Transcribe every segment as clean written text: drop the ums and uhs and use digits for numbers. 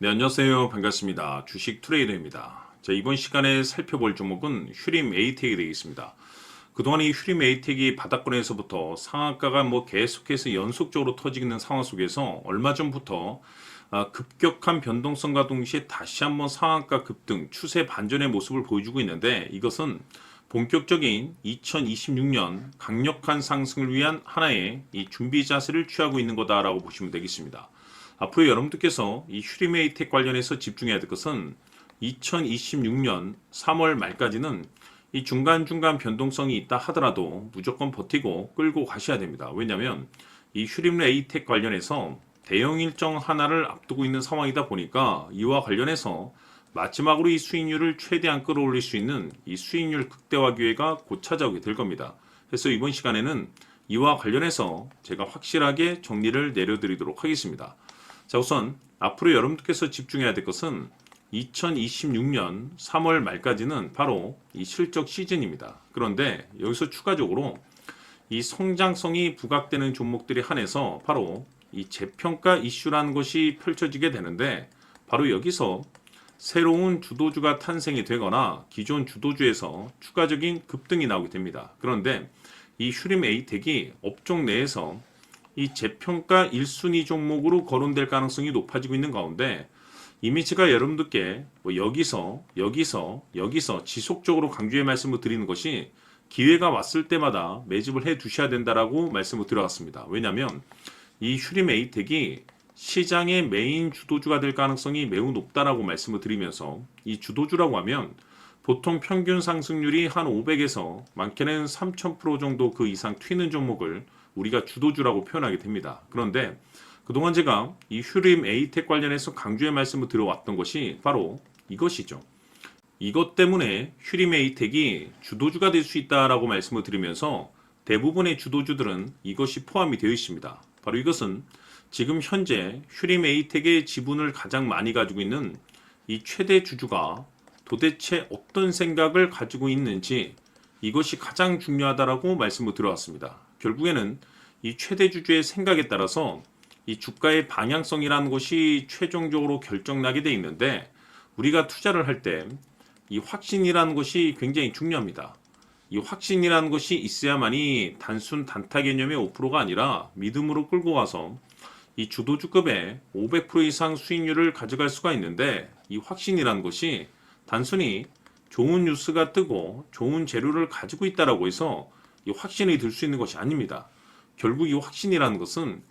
네, 안녕하세요. 반갑습니다. 주식 트레이더입니다. 자, 이번 시간에 살펴볼 종목은 휴림 에이텍이 되겠습니다. 그동안 이 휴림 에이텍이 바닥권에서부터 상한가가 계속해서 연속적으로 터지는 상황 속에서 얼마 전부터 급격한 변동성과 동시에 다시 한번 상한가 급등, 추세 반전의 모습을 보여주고 있는데, 이것은 본격적인 2026년 강력한 상승을 위한 하나의 이 준비 자세를 취하고 있는 거다라고 보시면 되겠습니다. 앞으로 여러분들께서 이 휴리메이텍 관련해서 집중해야 될 것은 2026년 3월 말까지는 이 중간중간 변동성이 있다 하더라도 무조건 버티고 끌고 가셔야 됩니다. 왜냐하면 이 휴림레이텍 관련해서 대형 일정 하나를 앞두고 있는 상황이다 보니까 이와 관련해서 마지막으로 이 수익률을 최대한 끌어올릴 수 있는 이 수익률 극대화 기회가 곧 찾아오게 될 겁니다. 그래서 이번 시간에는 이와 관련해서 제가 확실하게 정리를 내려드리도록 하겠습니다. 자, 우선 앞으로 여러분들께서 집중해야 될 것은 2026년 3월 말까지는 바로 이 실적 시즌입니다. 그런데 여기서 추가적으로 이 성장성이 부각되는 종목들에 한해서 바로 이 재평가 이슈라는 것이 펼쳐지게 되는데, 바로 여기서 새로운 주도주가 탄생이 되거나 기존 주도주에서 추가적인 급등이 나오게 됩니다. 그런데 이 휴림 에이텍이 업종 내에서 이 재평가 1순위 종목으로 거론될 가능성이 높아지고 있는 가운데, 이미 제가 여러분들께 여기서 지속적으로 강조의 말씀을 드리는 것이 기회가 왔을 때마다 매집을 해 두셔야 된다라고 말씀을 드려왔습니다. 왜냐하면 이 휴림 에이텍이 시장의 메인 주도주가 될 가능성이 매우 높다라고 말씀을 드리면서, 이 주도주라고 하면 보통 평균 상승률이 한 500에서 많게는 3000% 정도 그 이상 튀는 종목을 우리가 주도주라고 표현하게 됩니다. 그런데 그동안 제가 이 휴림 에이텍 관련해서 강조의 말씀을 들어왔던 것이 바로 이것이죠. 이것 때문에 휴림 에이텍이 주도주가 될 수 있다라고 말씀을 드리면서 대부분의 주도주들은 이것이 포함이 되어 있습니다. 바로 이것은 지금 현재 휴림 에이텍의 지분을 가장 많이 가지고 있는 이 최대 주주가 도대체 어떤 생각을 가지고 있는지, 이것이 가장 중요하다라고 말씀을 드려왔습니다. 결국에는 이 최대 주주의 생각에 따라서 이 주가의 방향성이라는 것이 최종적으로 결정나게 돼 있는데, 우리가 투자를 할 때 이 확신이라는 것이 굉장히 중요합니다. 이 확신이라는 것이 있어야만이 단순 단타 개념의 5%가 아니라 믿음으로 끌고 와서 이 주도주급의 500% 이상 수익률을 가져갈 수가 있는데, 이 확신이라는 것이 단순히 좋은 뉴스가 뜨고 좋은 재료를 가지고 있다라고 해서 이 확신이 들 수 있는 것이 아닙니다. 결국 이 확신이라는 것은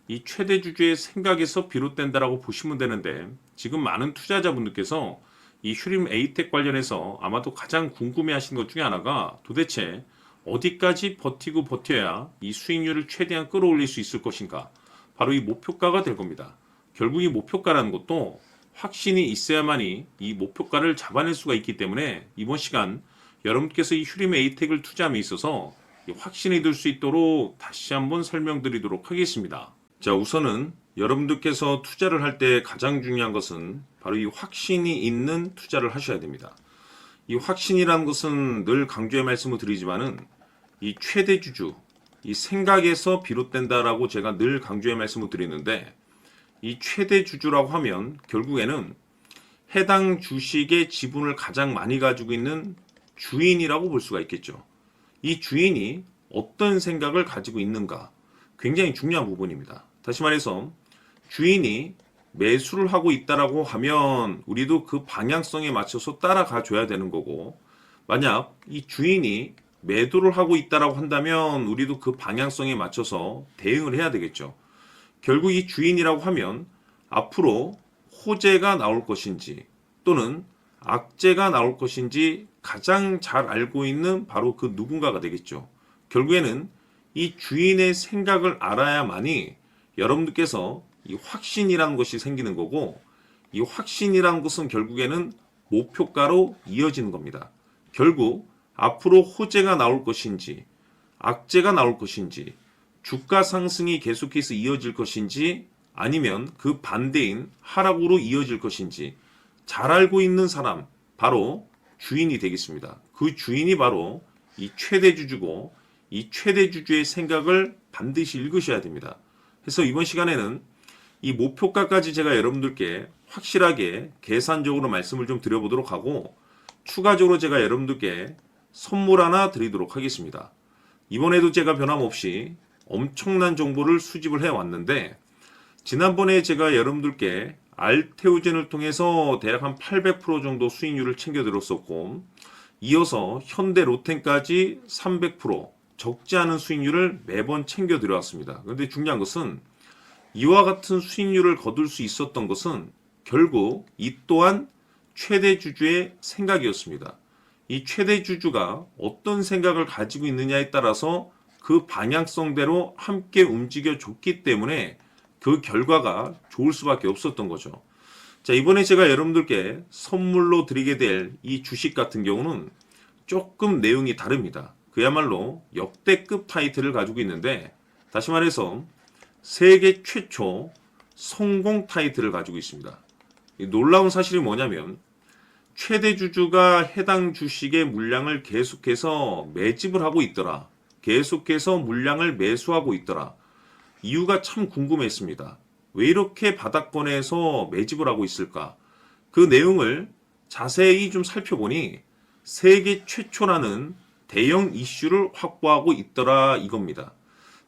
이 최대 주주의 생각에서 비롯된다라고 보시면 되는데, 지금 많은 투자자분들께서 이 휴림 에이텍 관련해서 아마도 가장 궁금해하시는 것 중에 하나가 도대체 어디까지 버티고 버텨야 이 수익률을 최대한 끌어올릴 수 있을 것인가, 바로 이 목표가가 될 겁니다. 결국 이 목표가라는 것도 확신이 있어야만이 이 목표가를 잡아낼 수가 있기 때문에, 이번 시간 여러분께서 이 휴림 에이텍을 투자함에 있어서 확신이 들 수 있도록 다시 한번 설명드리도록 하겠습니다. 자, 우선은 여러분들께서 투자를 할 때 가장 중요한 것은 바로 이 확신이 있는 투자를 하셔야 됩니다. 이 확신이라는 것은 늘 강조의 말씀을 드리지만은 이 최대 주주, 이 생각에서 비롯된다라고 제가 늘 강조의 말씀을 드리는데, 이 최대 주주라고 하면 결국에는 해당 주식의 지분을 가장 많이 가지고 있는 주인이라고 볼 수가 있겠죠. 이 주인이 어떤 생각을 가지고 있는가, 굉장히 중요한 부분입니다. 다시 말해서 주인이 매수를 하고 있다라고 하면 우리도 그 방향성에 맞춰서 따라가 줘야 되는 거고, 만약 이 주인이 매도를 하고 있다라고 한다면 우리도 그 방향성에 맞춰서 대응을 해야 되겠죠. 결국 이 주인이라고 하면 앞으로 호재가 나올 것인지 또는 악재가 나올 것인지 가장 잘 알고 있는 바로 그 누군가가 되겠죠. 결국에는 이 주인의 생각을 알아야만이 여러분들께서 이 확신이라는 것이 생기는 거고, 이 확신이라는 것은 결국에는 목표가로 이어지는 겁니다. 결국 앞으로 호재가 나올 것인지 악재가 나올 것인지, 주가 상승이 계속해서 이어질 것인지 아니면 그 반대인 하락으로 이어질 것인지 잘 알고 있는 사람, 바로 주인이 되겠습니다. 그 주인이 바로 이 최대 주주고, 이 최대 주주의 생각을 반드시 읽으셔야 됩니다. 그래서 이번 시간에는 이 목표가까지 제가 여러분들께 확실하게 계산적으로 말씀을 좀 드려보도록 하고 추가적으로 제가 여러분들께 선물 하나 드리도록 하겠습니다. 이번에도 제가 변함없이 엄청난 정보를 수집을 해왔는데 지난번에 제가 여러분들께 알테오젠을 통해서 대략 한 800% 정도 수익률을 챙겨드렸었고 이어서 현대 로템까지 300% 적지 않은 수익률을 매번 챙겨드려왔습니다. 그런데 중요한 것은 이와 같은 수익률을 거둘 수 있었던 것은 결국 이 또한 최대 주주의 생각이었습니다. 이 최대 주주가 어떤 생각을 가지고 있느냐에 따라서 그 방향성대로 함께 움직여 줬기 때문에 그 결과가 좋을 수밖에 없었던 거죠. 자, 이번에 제가 여러분들께 선물로 드리게 될 이 주식 같은 경우는 조금 내용이 다릅니다. 그야말로 역대급 타이틀을 가지고 있는데 다시 말해서 세계 최초 성공 타이틀을 가지고 있습니다. 이 놀라운 사실이 뭐냐면 최대 주주가 해당 주식의 물량을 계속해서 매집을 하고 있더라. 계속해서 물량을 매수하고 있더라. 이유가 참 궁금했습니다. 왜 이렇게 바닥권에서 매집을 하고 있을까? 그 내용을 자세히 좀 살펴보니 세계 최초라는 대형 이슈를 확보하고 있더라 이겁니다.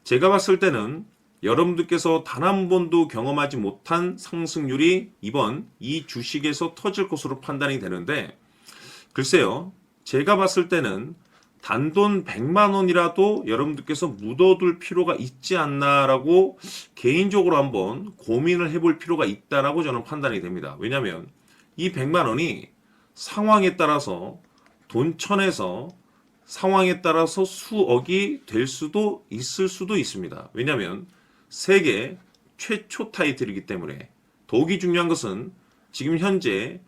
제가 봤을 때는 여러분들께서 단 한 번도 경험하지 못한 상승률이 이번 이 주식에서 터질 것으로 판단이 되는데 글쎄요. 제가 봤을 때는 단돈 100만 원이라도 여러분들께서 묻어둘 필요가 있지 않나라고 개인적으로 한번 고민을 해볼 필요가 있다라고 저는 판단이 됩니다. 왜냐하면 이 100만 원이 상황에 따라서 돈천에서 상황에 따라서 수억이 될 수도 있을 수도 있습니다. 왜냐하면 세계 최초 타이틀이기 때문에 더욱이 중요한 것은 지금 현재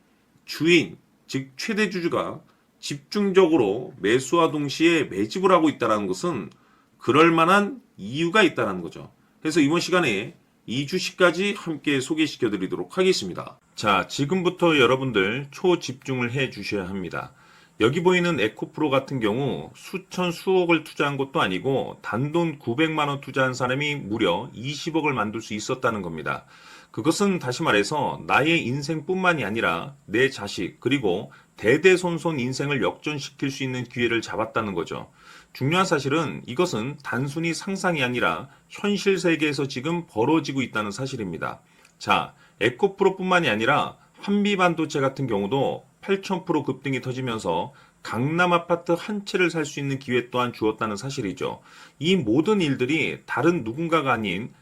주인, 즉 최대 주주가 집중적으로 매수와 동시에 매집을 하고 있다는 것은 그럴 만한 이유가 있다는 거죠. 그래서 이번 시간에 이 주식까지 함께 소개시켜 드리도록 하겠습니다. 자, 지금부터 여러분들 초집중을 해 주셔야 합니다. 여기 보이는 에코프로 같은 경우 수천 수억을 투자한 것도 아니고 단돈 900만 원 투자한 사람이 무려 20억을 만들 수 있었다는 겁니다. 그것은 다시 말해서 나의 인생뿐만이 아니라 내 자식 그리고 대대손손 인생을 역전시킬 수 있는 기회를 잡았다는 거죠. 중요한 사실은 이것은 단순히 상상이 아니라 현실 세계에서 지금 벌어지고 있다는 사실입니다. 자, 에코프로뿐만이 아니라 한미반도체 같은 경우도 8,000% 급등이 터지면서 강남 아파트 한 채를 살 수 있는 기회 또한 주었다는 사실이죠. 이 모든 일들이 다른 누군가가 아닌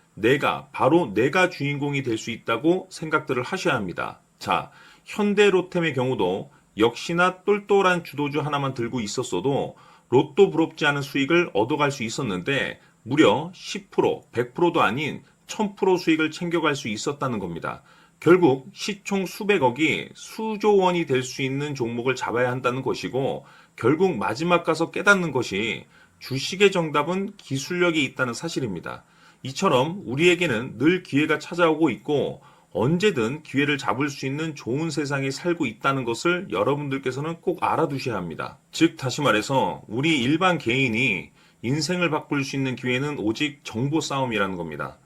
바로 내가 주인공이 될 수 있다고 생각들을 하셔야 합니다. 자, 현대로템의 경우도 역시나 똘똘한 주도주 하나만 들고 있었어도 로또 부럽지 않은 수익을 얻어갈 수 있었는데 무려 10%, 100%도 아닌 1000% 수익을 챙겨갈 수 있었다는 겁니다. 결국 시총 수백억이 수조 원이 될 수 있는 종목을 잡아야 한다는 것이고 결국 마지막 가서 깨닫는 것이 주식의 정답은 기술력이 있다는 사실입니다. 이처럼 우리에게는 늘 기회가 찾아오고 있고 언제든 기회를 잡을 수 있는 좋은 세상에 살고 있다는 것을 여러분들께서는 꼭 알아두셔야 합니다. 즉 다시 말해서 우리 일반 개인이 인생을 바꿀 수 있는 기회는 오직 정보 싸움이라는 겁니다.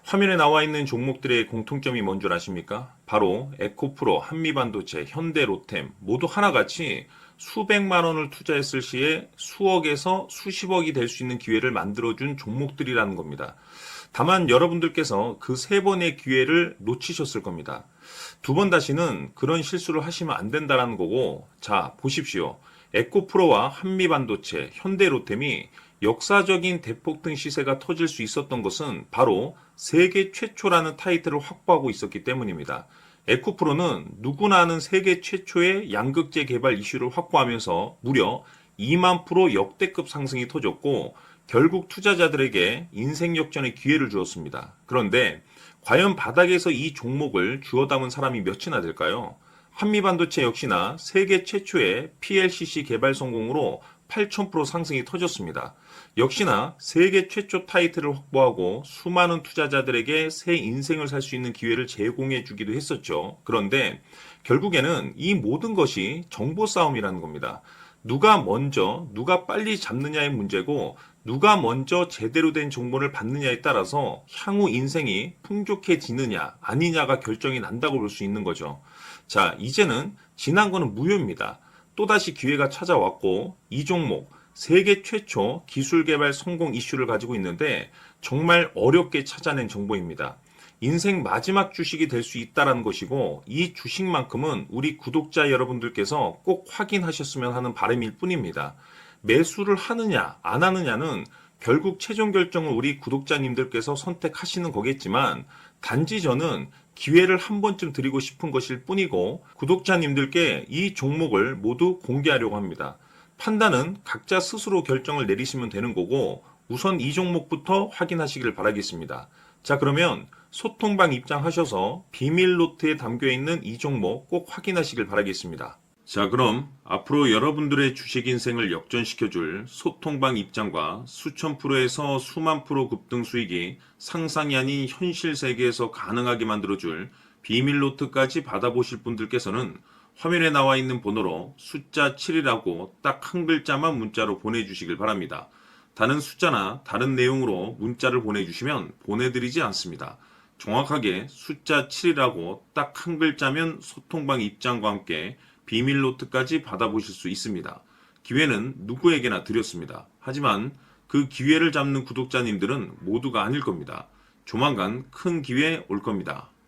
화면에 나와 있는 종목들의 공통점이 뭔 줄 아십니까? 바로 에코프로, 한미반도체, 현대로템 모두 하나같이 수백만 원을 투자했을 시에 수억에서 수십억이 될 수 있는 기회를 만들어준 종목들이라는 겁니다. 다만 여러분들께서 그 세 번의 기회를 놓치셨을 겁니다. 두 번 다시는 그런 실수를 하시면 안 된다는 거고 자 보십시오. 에코프로와 한미반도체, 현대로템이 역사적인 대폭등 시세가 터질 수 있었던 것은 바로 세계 최초라는 타이틀을 확보하고 있었기 때문입니다. 에코프로는 누구나 아는 세계 최초의 양극재 개발 이슈를 확보하면서 무려 2만 프로 역대급 상승이 터졌고 결국 투자자들에게 인생 역전의 기회를 주었습니다. 그런데 과연 바닥에서 이 종목을 주워 담은 사람이 몇이나 될까요? 한미반도체 역시나 세계 최초의 PLCC 개발 성공으로 8,000% 상승이 터졌습니다. 역시나 세계 최초 타이틀을 확보하고 수많은 투자자들에게 새 인생을 살 수 있는 기회를 제공해 주기도 했었죠. 그런데 결국에는 이 모든 것이 정보 싸움이라는 겁니다. 누가 먼저, 누가 빨리 잡느냐의 문제고 누가 먼저 제대로 된 정보를 받느냐에 따라서 향후 인생이 풍족해지느냐 아니냐가 결정이 난다고 볼 수 있는 거죠. 자, 이제는 지난 거는 무효입니다. 또다시 기회가 찾아왔고 이 종목 세계 최초 기술 개발 성공 이슈를 가지고 있는데 정말 어렵게 찾아낸 정보입니다. 인생 마지막 주식이 될 수 있다는 것이고 이 주식만큼은 우리 구독자 여러분들께서 꼭 확인하셨으면 하는 바람일 뿐입니다. 매수를 하느냐 안 하느냐는 결국 최종 결정을 우리 구독자님들께서 선택하시는 거겠지만 단지 저는 기회를 한 번쯤 드리고 싶은 것일 뿐이고 구독자님들께 이 종목을 모두 공개하려고 합니다. 판단은 각자 스스로 결정을 내리시면 되는 거고 우선 이 종목부터 확인하시길 바라겠습니다. 자, 그러면 소통방 입장하셔서 비밀 노트에 담겨 있는 이 종목 꼭 확인하시길 바라겠습니다. 자, 그럼 앞으로 여러분들의 주식 인생을 역전시켜줄 소통방 입장과 수천 프로에서 수만 프로 급등 수익이 상상이 아닌 현실 세계에서 가능하게 만들어줄 비밀 노트까지 받아보실 분들께서는 화면에 나와 있는 번호로 숫자 7이라고 딱 한 글자만 문자로 보내주시길 바랍니다. 다른 숫자나 다른 내용으로 문자를 보내주시면 보내드리지 않습니다. 정확하게 숫자 7이라고 딱 한 글자면 소통방 입장과 함께 비밀 노트까지 받아보실 수 있습니다. 기회는 누구에게나 드렸습니다. 하지만 그 기회를 잡는 구독자님들은 모두가 아닐 겁니다. 조만간 큰 기회 올 겁니다.